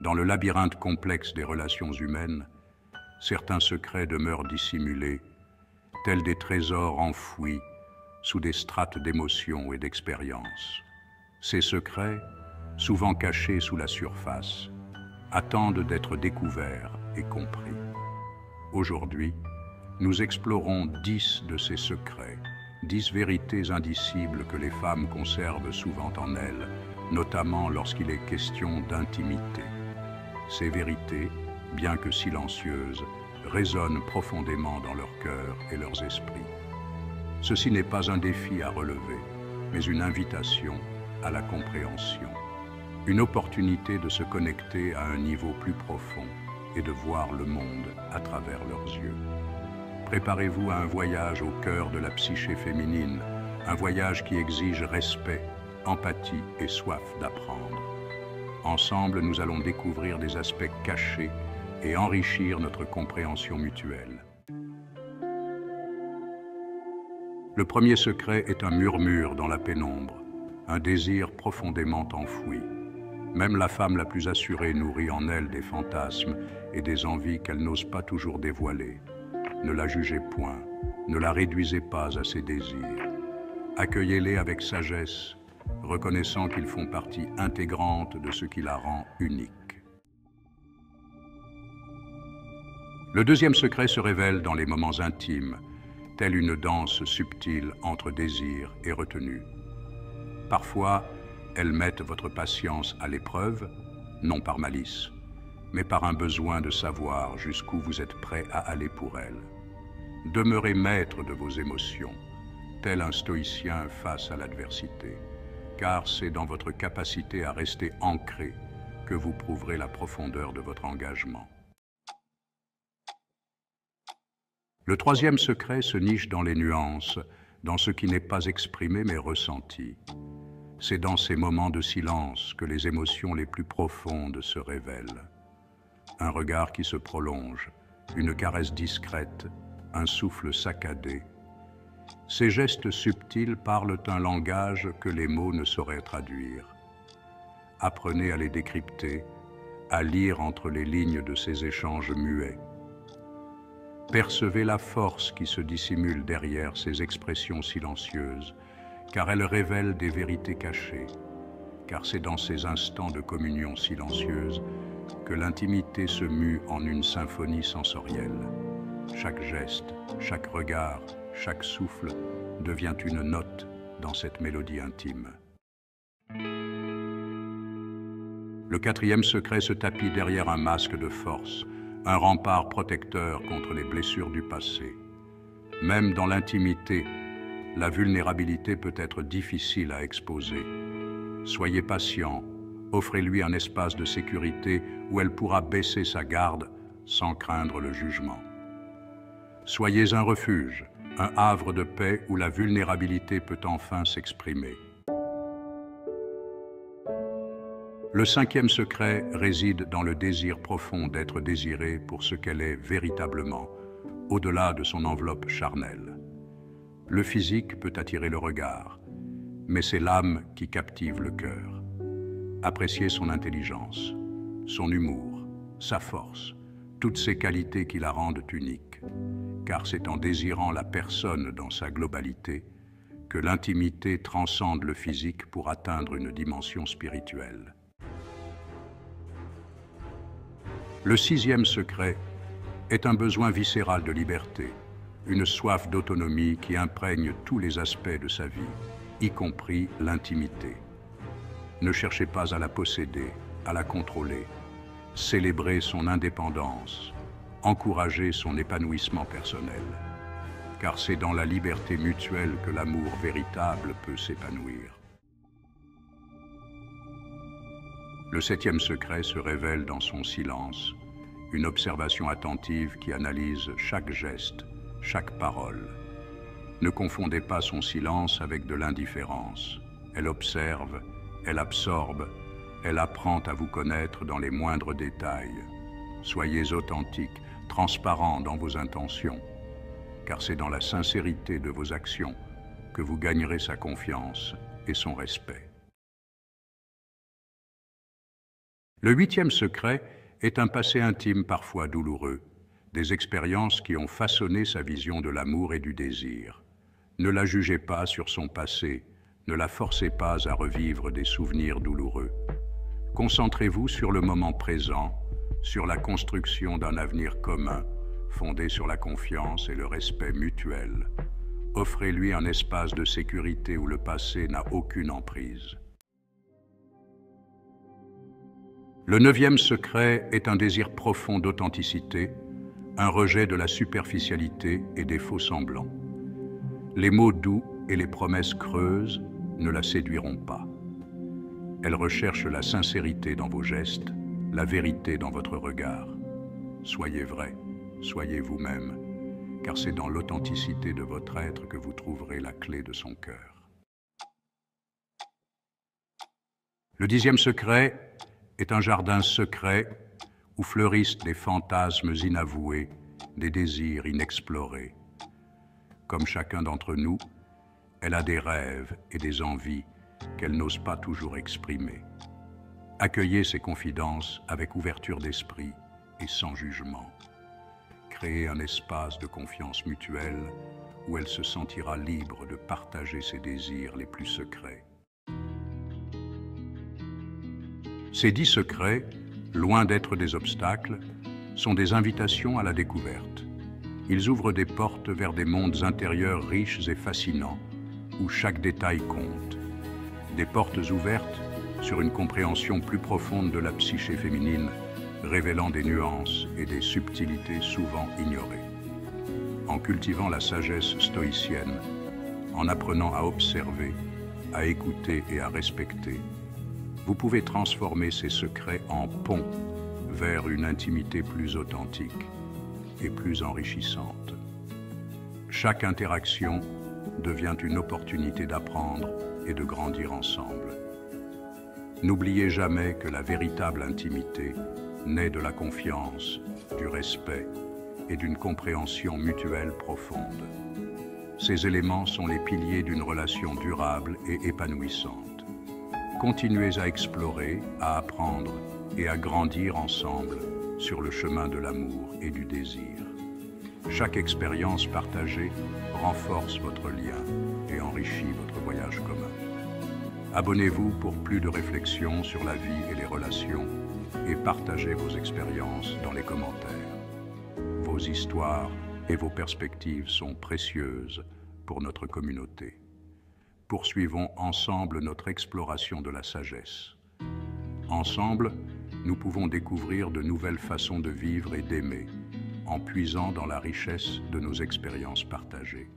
Dans le labyrinthe complexe des relations humaines, certains secrets demeurent dissimulés, tels des trésors enfouis sous des strates d'émotions et d'expériences. Ces secrets, souvent cachés sous la surface, attendent d'être découverts et compris. Aujourd'hui, nous explorons 10 de ces secrets, 10 vérités indicibles que les femmes conservent souvent en elles, notamment lorsqu'il est question d'intimité. Ces vérités, bien que silencieuses, résonnent profondément dans leur cœur et leurs esprits. Ceci n'est pas un défi à relever, mais une invitation à la compréhension. Une opportunité de se connecter à un niveau plus profond et de voir le monde à travers leurs yeux. Préparez-vous à un voyage au cœur de la psyché féminine, un voyage qui exige respect, empathie et soif d'apprendre. Ensemble, nous allons découvrir des aspects cachés et enrichir notre compréhension mutuelle. Le premier secret est un murmure dans la pénombre, un désir profondément enfoui. Même la femme la plus assurée nourrit en elle des fantasmes et des envies qu'elle n'ose pas toujours dévoiler. Ne la jugez point, ne la réduisez pas à ses désirs. Accueillez-les avec sagesse, reconnaissant qu'ils font partie intégrante de ce qui la rend unique. Le deuxième secret se révèle dans les moments intimes, telle une danse subtile entre désir et retenue. Parfois, elles mettent votre patience à l'épreuve, non par malice, mais par un besoin de savoir jusqu'où vous êtes prêt à aller pour elles. Demeurez maître de vos émotions, tel un stoïcien face à l'adversité, car c'est dans votre capacité à rester ancré que vous prouverez la profondeur de votre engagement. Le troisième secret se niche dans les nuances, dans ce qui n'est pas exprimé mais ressenti. C'est dans ces moments de silence que les émotions les plus profondes se révèlent. Un regard qui se prolonge, une caresse discrète, un souffle saccadé. Ces gestes subtils parlent un langage que les mots ne sauraient traduire. Apprenez à les décrypter, à lire entre les lignes de ces échanges muets. Percevez la force qui se dissimule derrière ces expressions silencieuses, car elles révèlent des vérités cachées, car c'est dans ces instants de communion silencieuse que l'intimité se mue en une symphonie sensorielle. Chaque geste, chaque regard, chaque souffle devient une note dans cette mélodie intime. Le quatrième secret se tapit derrière un masque de force, un rempart protecteur contre les blessures du passé. Même dans l'intimité, la vulnérabilité peut être difficile à exposer. Soyez patient, offrez-lui un espace de sécurité où elle pourra baisser sa garde sans craindre le jugement. Soyez un refuge, un havre de paix où la vulnérabilité peut enfin s'exprimer. Le cinquième secret réside dans le désir profond d'être désirée pour ce qu'elle est véritablement, au-delà de son enveloppe charnelle. Le physique peut attirer le regard, mais c'est l'âme qui captive le cœur. Appréciez son intelligence, son humour, sa force, toutes ces qualités qui la rendent unique, car c'est en désirant la personne dans sa globalité que l'intimité transcende le physique pour atteindre une dimension spirituelle. Le sixième secret est un besoin viscéral de liberté, une soif d'autonomie qui imprègne tous les aspects de sa vie, y compris l'intimité. Ne cherchez pas à la posséder, à la contrôler. Célébrez son indépendance, encouragez son épanouissement personnel, car c'est dans la liberté mutuelle que l'amour véritable peut s'épanouir. Le septième secret se révèle dans son silence, une observation attentive qui analyse chaque geste, chaque parole. Ne confondez pas son silence avec de l'indifférence. Elle observe, elle absorbe, elle apprend à vous connaître dans les moindres détails. Soyez authentique, transparent dans vos intentions, car c'est dans la sincérité de vos actions que vous gagnerez sa confiance et son respect. Le huitième secret est un passé intime parfois douloureux, des expériences qui ont façonné sa vision de l'amour et du désir. Ne la jugez pas sur son passé, ne la forcez pas à revivre des souvenirs douloureux. Concentrez-vous sur le moment présent, sur la construction d'un avenir commun, fondé sur la confiance et le respect mutuel. Offrez-lui un espace de sécurité où le passé n'a aucune emprise. Le neuvième secret est un désir profond d'authenticité, un rejet de la superficialité et des faux semblants. Les mots doux et les promesses creuses ne la séduiront pas. Elle recherche la sincérité dans vos gestes, la vérité dans votre regard. Soyez vrai, soyez vous-même, car c'est dans l'authenticité de votre être que vous trouverez la clé de son cœur. Le dixième secret est un jardin secret où fleurissent des fantasmes inavoués, des désirs inexplorés. Comme chacun d'entre nous, elle a des rêves et des envies qu'elle n'ose pas toujours exprimer. Accueillez ces confidences avec ouverture d'esprit et sans jugement. Créez un espace de confiance mutuelle où elle se sentira libre de partager ses désirs les plus secrets. Ces 10 secrets, loin d'être des obstacles, sont des invitations à la découverte. Ils ouvrent des portes vers des mondes intérieurs riches et fascinants, où chaque détail compte. Des portes ouvertes sur une compréhension plus profonde de la psyché féminine, révélant des nuances et des subtilités souvent ignorées. En cultivant la sagesse stoïcienne, en apprenant à observer, à écouter et à respecter, vous pouvez transformer ces secrets en pont vers une intimité plus authentique et plus enrichissante. Chaque interaction devient une opportunité d'apprendre et de grandir ensemble. N'oubliez jamais que la véritable intimité naît de la confiance, du respect et d'une compréhension mutuelle profonde. Ces éléments sont les piliers d'une relation durable et épanouissante. Continuez à explorer, à apprendre et à grandir ensemble sur le chemin de l'amour et du désir. Chaque expérience partagée renforce votre lien et enrichit votre voyage commun. Abonnez-vous pour plus de réflexions sur la vie et les relations et partagez vos expériences dans les commentaires. Vos histoires et vos perspectives sont précieuses pour notre communauté. Poursuivons ensemble notre exploration de la sagesse. Ensemble, nous pouvons découvrir de nouvelles façons de vivre et d'aimer, en puisant dans la richesse de nos expériences partagées.